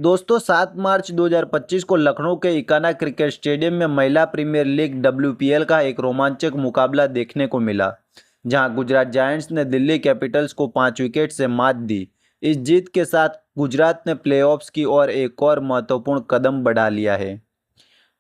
दोस्तों 7 मार्च 2025 को लखनऊ के इकाना क्रिकेट स्टेडियम में महिला प्रीमियर लीग WPL का एक रोमांचक मुकाबला देखने को मिला, जहां गुजरात जायंट्स ने दिल्ली कैपिटल्स को 5 विकेट से मात दी। इस जीत के साथ गुजरात ने प्लेऑफ्स की ओर एक और महत्वपूर्ण कदम बढ़ा लिया है।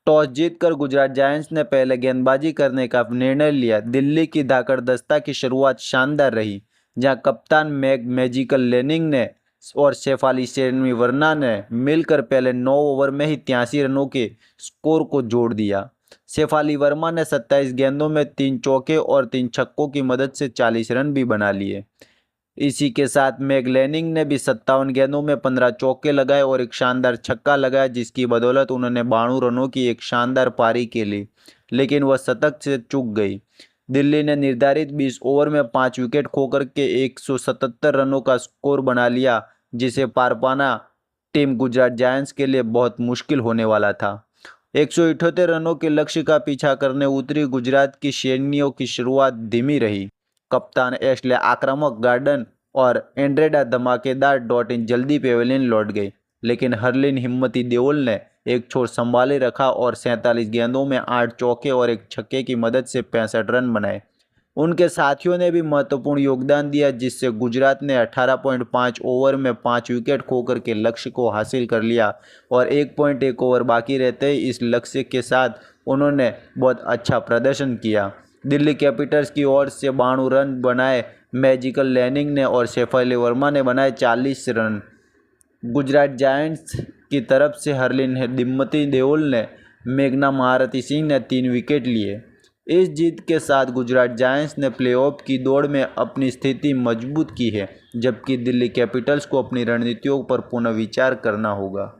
टॉस जीतकर गुजरात जायंट्स ने पहले गेंदबाजी करने का निर्णय लिया। दिल्ली की धाकड़दस्ता की शुरुआत शानदार रही, जहां कप्तान मैजिकल लेनिंग ने और शेफाली वर्मा ने मिलकर पहले 9 ओवर में ही 83 रनों के स्कोर को जोड़ दिया। शेफाली वर्मा ने 27 गेंदों में 3 चौके और 3 छक्कों की मदद से 40 रन भी बना लिए। इसी के साथ मैग लेनिंग ने भी 57 गेंदों में 15 चौके लगाए और एक शानदार छक्का लगाया, जिसकी बदौलत उन्होंने 92 रनों की एक शानदार पारी खेली, लेकिन वह शतक से चूक गई। दिल्ली ने निर्धारित 20 ओवर में 5 विकेट खोकर के 177 रनों का स्कोर बना लिया, जिसे पार पाना टीम गुजरात जायंट्स के लिए बहुत मुश्किल होने वाला था। 178 रनों के लक्ष्य का पीछा करने उतरी गुजरात की श्रेणियों की शुरुआत धीमी रही। कप्तान एशले आक्रामक गार्डन और एंड्रेडा धमाकेदार डॉट इन जल्दी पेवेलियन लौट गई, लेकिन हरलीन हिम्मती देओल ने एक छोर संभाले रखा और 47 गेंदों में 8 चौके और एक छक्के की मदद से 65 रन बनाए। उनके साथियों ने भी महत्वपूर्ण योगदान दिया, जिससे गुजरात ने 18.5 ओवर में 5 विकेट खोकर के लक्ष्य को हासिल कर लिया और 1.1 ओवर बाकी रहते ही इस लक्ष्य के साथ उन्होंने बहुत अच्छा प्रदर्शन किया। दिल्ली कैपिटल्स की ओर से 92 रन बनाए मैजिकल लेनिंग ने और शेफाली वर्मा ने बनाए 40 रन। गुजरात जायंट्स की तरफ से हरलीन हिम्मती देओल ने मेघना महारथी सिंह ने 3 विकेट लिए। इस जीत के साथ गुजरात जायंट्स ने प्लेऑफ की दौड़ में अपनी स्थिति मजबूत की है, जबकि दिल्ली कैपिटल्स को अपनी रणनीतियों पर पुनर्विचार करना होगा।